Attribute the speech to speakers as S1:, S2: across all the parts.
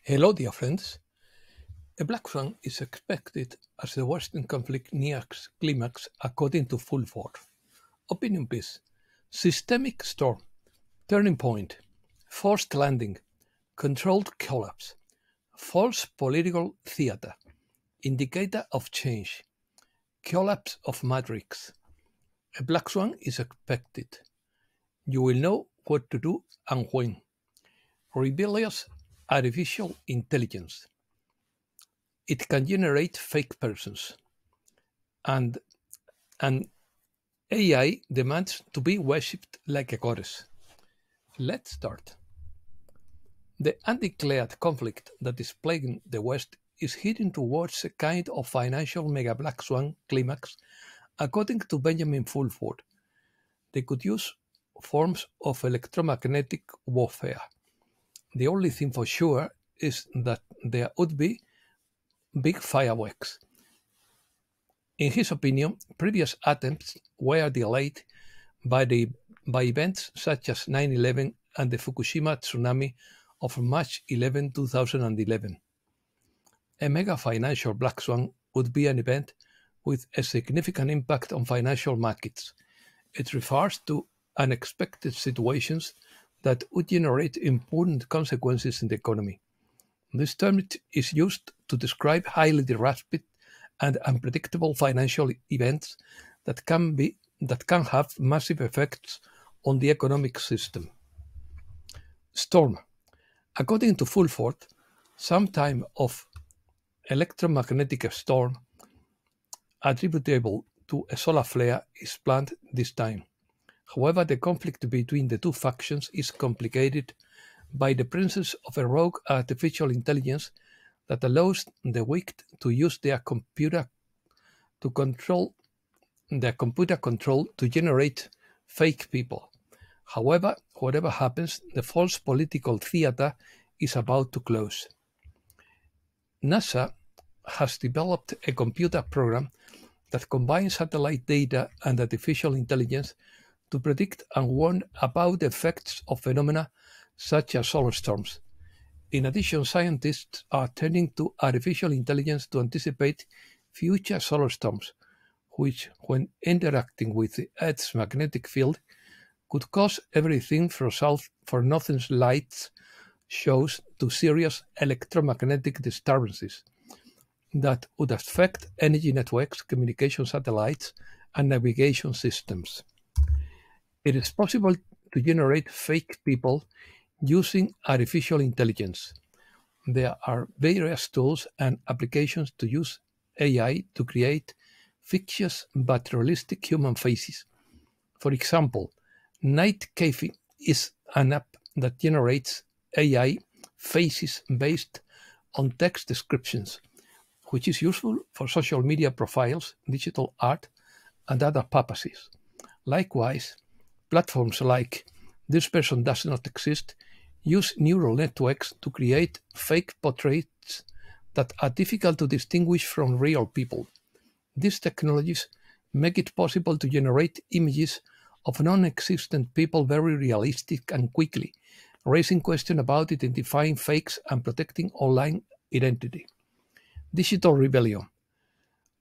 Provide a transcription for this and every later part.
S1: Hello, dear friends. A black swan is expected as the Western conflict nears climax according to Fulford. Opinion piece. Systemic storm. Turning point. Forced landing. Controlled collapse. False political theater. Indicator of change. Collapse of matrix. A black swan is expected. You will know what to do and when. Rebellious artificial intelligence. It can generate fake persons. And AI demands to be worshipped like a goddess. Let's start. The undeclared conflict that is plaguing the West is heading towards a kind of financial mega black swan climax, according to Benjamin Fulford. They could use forms of electromagnetic warfare. The only thing for sure is that there would be big fireworks. In his opinion, previous attempts were delayed by events such as 9/11 and the Fukushima tsunami of March 11, 2011. A mega financial black swan would be an event with a significant impact on financial markets. It refers to unexpected situations that would generate important consequences in the economy. This term is used to describe highly disruptive and unpredictable financial events that can have massive effects on the economic system. Storm. According to Fulford, some type of electromagnetic storm attributable to a solar flare is planned this time. However, the conflict between the two factions is complicated by the presence of a rogue artificial intelligence that allows the weak to use their computer control to generate fake people. However, whatever happens, the false political theater is about to close. NASA has developed a computer program that combines satellite data and artificial intelligence to predict and warn about the effects of phenomena such as solar storms. In addition, scientists are turning to artificial intelligence to anticipate future solar storms, which, when interacting with the Earth's magnetic field, could cause everything from nothing light shows to serious electromagnetic disturbances that would affect energy networks, communication satellites, and navigation systems. It is possible to generate fake people using artificial intelligence. There are various tools and applications to use AI to create fictitious but realistic human faces. For example, Night Cafe is an app that generates AI faces based on text descriptions, which is useful for social media profiles, digital art, and other purposes. Likewise, platforms like This Person Does Not Exist use neural networks to create fake portraits that are difficult to distinguish from real people. These technologies make it possible to generate images of non-existent people very realistic and quickly, raising questions about identifying fakes and protecting online identity. Digital rebellion.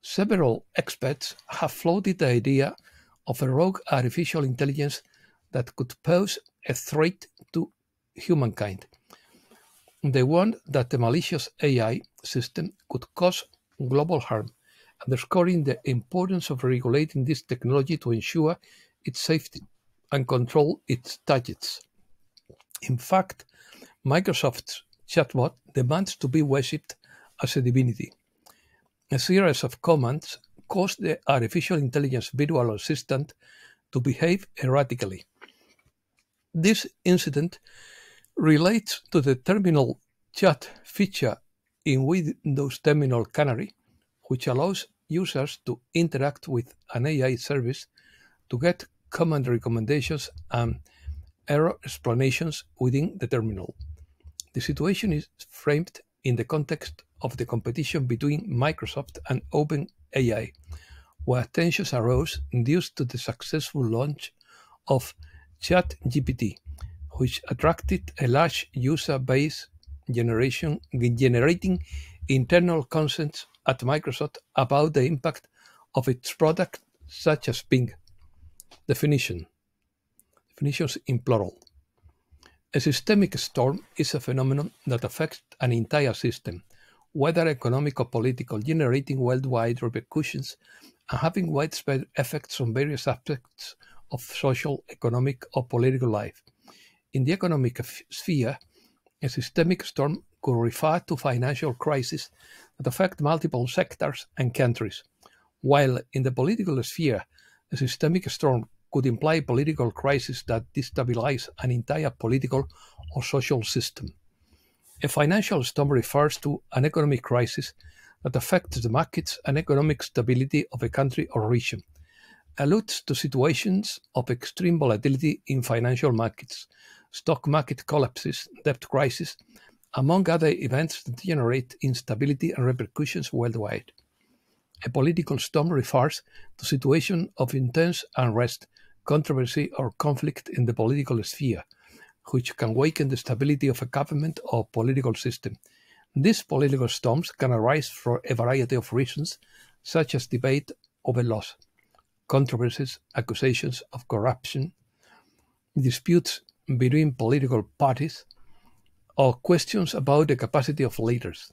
S1: Several experts have floated the idea of a rogue artificial intelligence that could pose a threat to humankind. They warned that the malicious AI system could cause global harm, underscoring the importance of regulating this technology to ensure its safety and control its targets. In fact, Microsoft's chatbot demands to be worshipped as a divinity. A series of commands caused the artificial intelligence virtual assistant to behave erratically. This incident relates to the terminal chat feature in Windows Terminal Canary, which allows users to interact with an AI service to get command recommendations and error explanations within the terminal. The situation is framed in the context of the competition between Microsoft and OpenAI, where tensions arose due to the successful launch of ChatGPT, which attracted a large user base generating internal concerns at Microsoft about the impact of its products, such as Bing. Definitions in plural. A systemic storm is a phenomenon that affects an entire system, whether economic or political, generating worldwide repercussions and having widespread effects on various aspects of social, economic, or political life. In the economic sphere, a systemic storm could refer to financial crises that affect multiple sectors and countries, while in the political sphere, a systemic storm could imply political crises that destabilize an entire political or social system. A financial storm refers to an economic crisis that affects the markets and economic stability of a country or region, alludes to situations of extreme volatility in financial markets, stock market collapses, debt crisis, among other events that generate instability and repercussions worldwide. A political storm refers to situations of intense unrest, controversy, or conflict in the political sphere, which can weaken the stability of a government or political system. These political storms can arise for a variety of reasons, such as debate over laws, controversies, accusations of corruption, disputes between political parties, or questions about the capacity of leaders.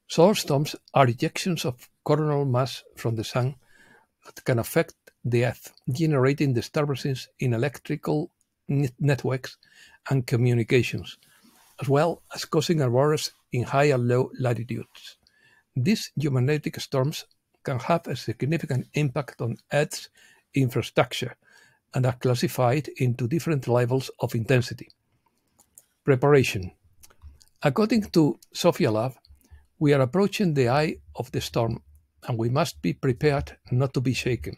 S1: Solar storms are ejections of coronal mass from the sun that can affect the Earth, generating disturbances in electrical networks and communications, as well as causing aurores in high and low latitudes. These geomagnetic storms can have a significant impact on Earth's infrastructure and are classified into different levels of intensity. Preparation. According to Sophia Lab, we are approaching the eye of the storm, and we must be prepared not to be shaken.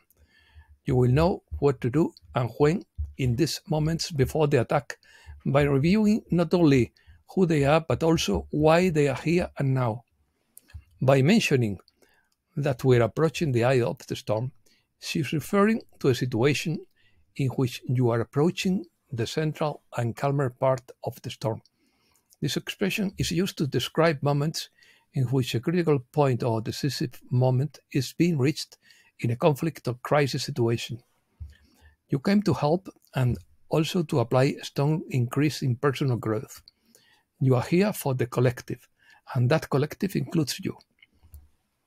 S1: You will know what to do and when in these moments before the attack by reviewing not only who they are, but also why they are here and now. By mentioning that we're approaching the eye of the storm, she's referring to a situation in which you are approaching the central and calmer part of the storm. This expression is used to describe moments in which a critical point or decisive moment is being reached in a conflict or crisis situation. You came to help and also to apply a strong increase in personal growth. You are here for the collective, and that collective includes you.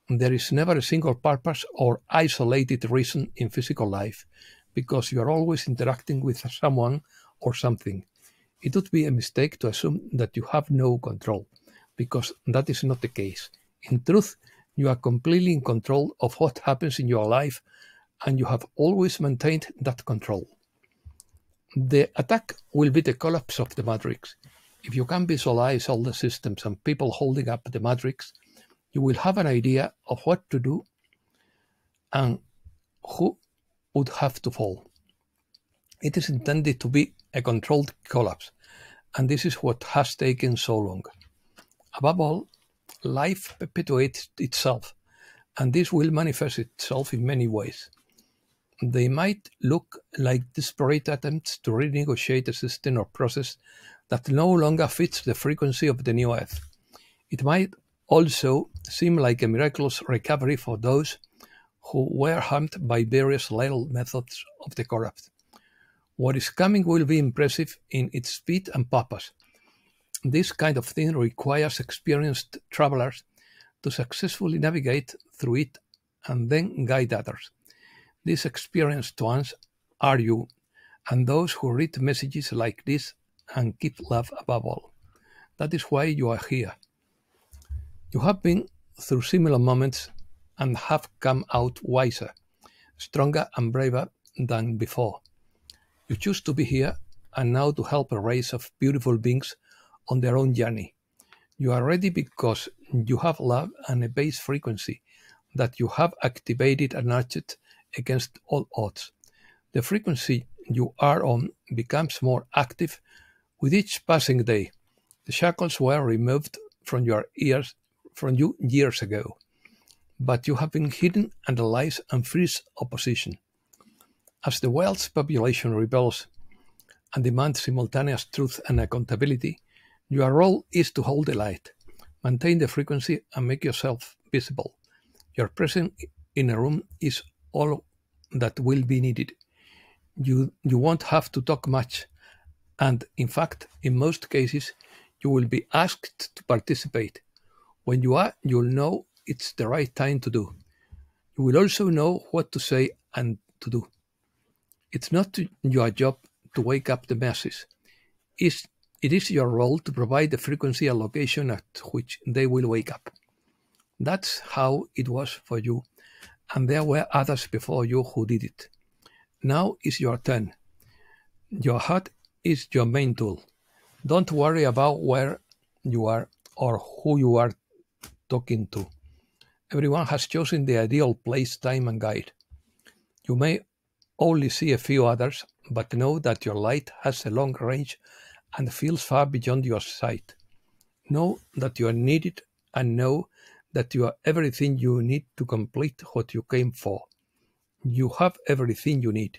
S1: There is never a single purpose or isolated reason in physical life, because you are always interacting with someone or something. It would be a mistake to assume that you have no control, because that is not the case. In truth, you are completely in control of what happens in your life, and you have always maintained that control. The attack will be the collapse of the matrix. If you can visualize all the systems and people holding up the matrix, you will have an idea of what to do and who would have to fall. It is intended to be a controlled collapse, and this is what has taken so long. Above all, life perpetuates itself, and this will manifest itself in many ways. They might look like desperate attempts to renegotiate a system or process that no longer fits the frequency of the new Earth. It might also seem like a miraculous recovery for those who were harmed by various lethal methods of the corrupt. What is coming will be impressive in its speed and purpose. This kind of thing requires experienced travelers to successfully navigate through it and then guide others. These experienced ones are you, and those who read messages like this and keep love above all. That is why you are here. You have been through similar moments and have come out wiser, stronger and braver than before. You choose to be here and now to help a race of beautiful beings on their own journey. You are ready because you have love and a base frequency that you have activated and nurtured against all odds. The frequency you are on becomes more active with each passing day. The shackles were removed from you years ago, but you have been hidden under lies and fierce opposition. As the world's population rebels and demands simultaneous truth and accountability, Your role is to hold the light, maintain the frequency, and make yourself visible. Your presence in a room is all that will be needed. You won't have to talk much, and in fact, in most cases, you will be asked to participate. When you are, you'll know it's the right time to do. You will also know what to say and to do. It's not your job to wake up the masses. It is your role to provide the frequency and location at which they will wake up. That's how it was for you, and there were others before you who did it. Now is your turn. Your heart is your main tool. Don't worry about where you are or who you are talking to. Everyone has chosen the ideal place, time, and guide. You may only see a few others, but know that your light has a long range and feels far beyond your sight. Know that you are needed, and know that you are everything you need to complete what you came for. You have everything you need.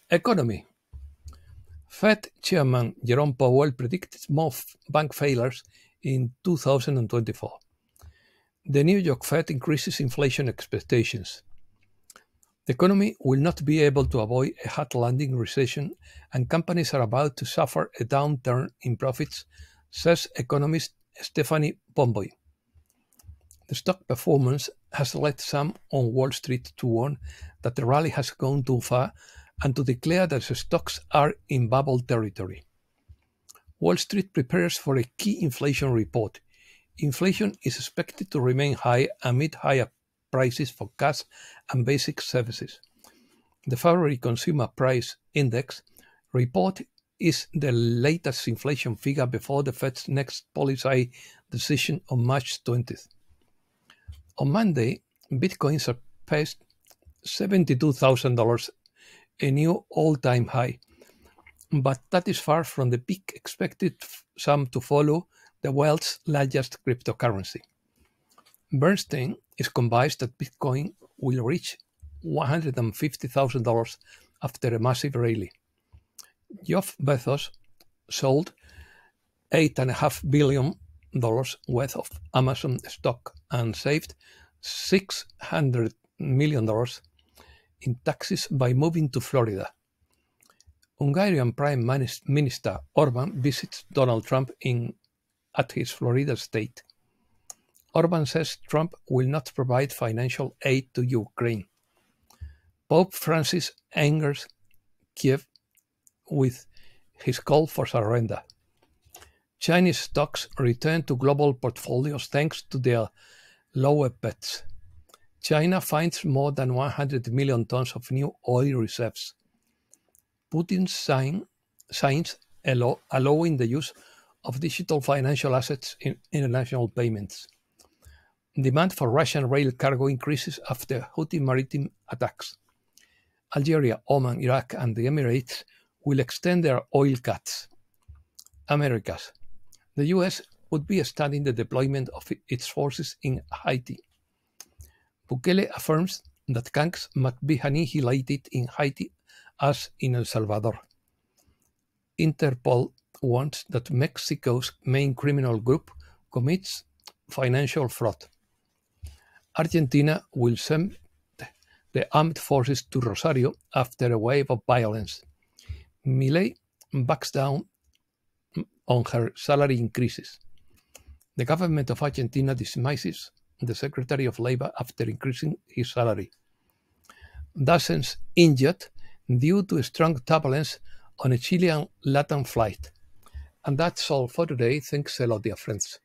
S1: Economy. Fed Chairman Jerome Powell predicted more bank failures in 2024. The New York Fed increases inflation expectations. The economy will not be able to avoid a hard landing recession, and companies are about to suffer a downturn in profits, says economist Stephanie Pomboy. The stock performance has led some on Wall Street to warn that the rally has gone too far and to declare that the stocks are in bubble territory. Wall Street prepares for a key inflation report. Inflation is expected to remain high amid higher prices for cash and basic services. The February Consumer Price Index report is the latest inflation figure before the Fed's next policy decision on March 20th. On Monday, Bitcoin surpassed $72,000, a new all-time high, but that is far from the peak expected some to follow the world's largest cryptocurrency. Bernstein is convinced that Bitcoin will reach $150,000 after a massive rally. Jeff Bezos sold $8.5 billion worth of Amazon stock and saved $600 million in taxes by moving to Florida. Hungarian Prime Minister Orban visits Donald Trump at his Florida estate. Orban says Trump will not provide financial aid to Ukraine. Pope Francis angers Kiev with his call for surrender. Chinese stocks return to global portfolios thanks to their lower bets. China finds more than 100 million tons of new oil reserves. Putin signs a law allowing the use of digital financial assets in international payments. Demand for Russian rail cargo increases after Houthi maritime attacks. Algeria, Oman, Iraq, and the Emirates will extend their oil cuts. Americas. The US would be studying the deployment of its forces in Haiti. Bukele affirms that gangs must be annihilated in Haiti as in El Salvador. Interpol warns that Mexico's main criminal group commits financial fraud. Argentina will send the armed forces to Rosario after a wave of violence. Milei backs down on her salary increases. The government of Argentina dismisses the Secretary of Labor after increasing his salary. Dozens injured due to strong turbulence on a Chilean LATAM flight. And that's all for today. Thanks a lot, dear friends.